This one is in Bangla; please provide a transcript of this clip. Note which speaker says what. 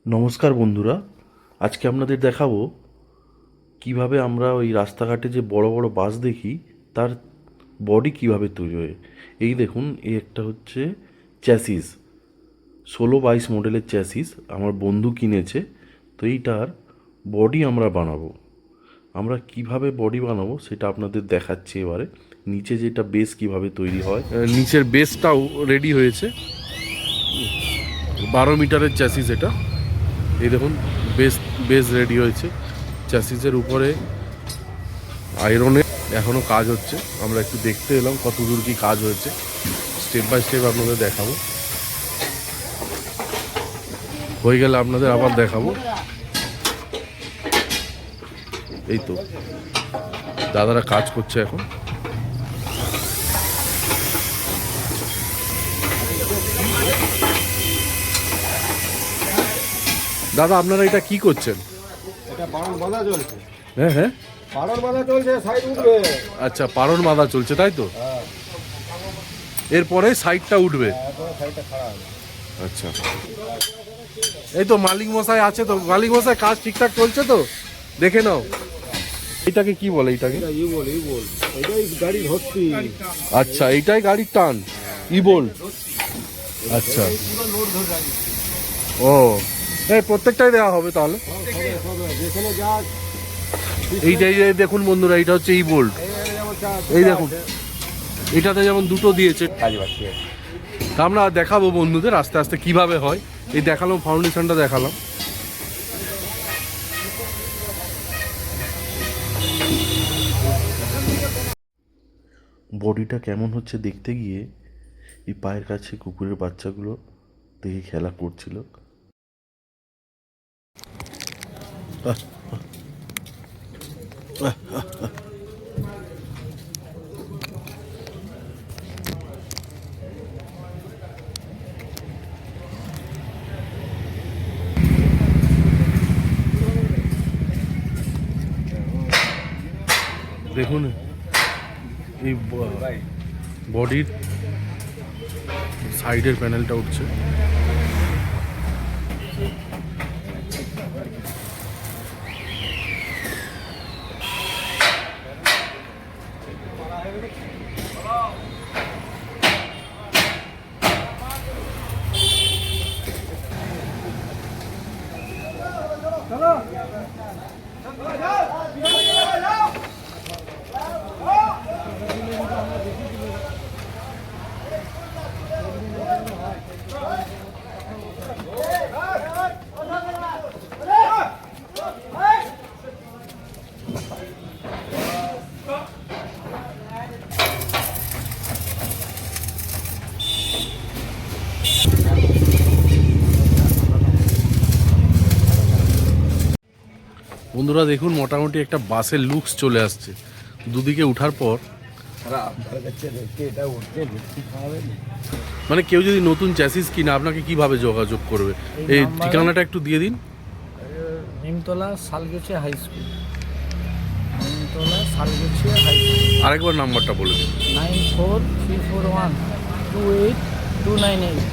Speaker 1: নমস্কার বন্ধুরা, আজকে আপনাদের দেখাবো কিভাবে আমরা ওই রাস্তাঘাটে যে বড় বড় বাস দেখি তার বডি কিভাবে তৈরি হয়। এই দেখুন, এই একটা হচ্ছে চ্যাসিস, 16-22 মডেলের চ্যাসিস আমার বন্ধু কিনেছে। তো এইটার বডি আমরা বানাবো। আমরা কিভাবে বডি বানাবো সেটা আপনাদের দেখাচ্ছি এবারে। নিচে যেটা বেস কিভাবে তৈরি হয়, নিচের বেসটাও রেডি হয়েছে। 12 মিটারের চ্যাসিস এটা। এই দেখুন, বেস বেস রেডি হয়েছে। চ্যাসিসের উপরে আয়রনের এখনও কাজ হচ্ছে। আমরা একটু দেখতে এলাম কত দূর কি কাজ হয়েছে, স্টেপ বাই স্টেপ আপনাদের দেখাবো। হয়ে গেলে আপনাদের আবার দেখাবো। এই তো দাদারা কাজ করছে এখন। দাদা, আপনারা এটা কি করছেন?
Speaker 2: এটা পাড়ন বাঁধা চলছে।
Speaker 1: হ্যাঁ হ্যাঁ,
Speaker 2: পাড়ন বাঁধা চলছে, সাইড উঠবে।
Speaker 1: আচ্ছা, পারণ বাঁধা চলছে তাই তো?
Speaker 2: হ্যাঁ,
Speaker 1: এরপরে সাইডটা উঠবে।
Speaker 2: এরপরে সাইডটা খাড়া হবে।
Speaker 1: আচ্ছা, এই তো মালিক মশাই আছে। তো মালিক মশাই, কাজ ঠিকঠাক চলছে তো? দেখে নাও। এটাকে কি বলে? এটাকে
Speaker 2: এটা ইউ বল, এটাই গাড়ি ভর্তি।
Speaker 1: আচ্ছা, এইটাই গাড়ির টান, ই বোল্ট। আচ্ছা,
Speaker 2: পুরো লোড ধরে রাখবে।
Speaker 1: ও এই প্রত্যেকটাই দেওয়া হবে তাহলে।
Speaker 2: সবে যেখানে যা
Speaker 1: এইটাই যে দেখুন বন্ধুরা, এইটা হচ্ছে ই বোল্ট।
Speaker 2: যেমন চা
Speaker 1: এই দেখুন, এটাতে যেমন দুটো দিয়েছে।
Speaker 2: কাজ বাকি
Speaker 1: তা আমরা দেখাবো বন্ধুদের আস্তে আস্তে কিভাবে হয়। এই দেখালাম, ফাউন্ডেশনটা দেখালাম। বডিটা কেমন হচ্ছে দেখতে গিয়ে এই পায়ের কাছে কুকুরের বাচ্চাগুলো দেখে খেলা করছিল। দেখুন, এই বডির সাইডের প্যানেলটা উঠছে। বন্ধুরা দেখুন, মোটামুটি একটা বাসের লুকস চলে আসছে। দুদিকে উঠার পর মানে কেউ যদি নতুন চ্যাসিস কিনে আপনাকে কিভাবে যোগাযোগ করবে? এই ঠিকানাটা একটু দিয়ে দিন।
Speaker 3: Nimtala Shalgechhe high school, Nimtala Shalgechhe high school.
Speaker 1: আরেকবার নাম্বারটা বলে দিন।
Speaker 3: 9434128298।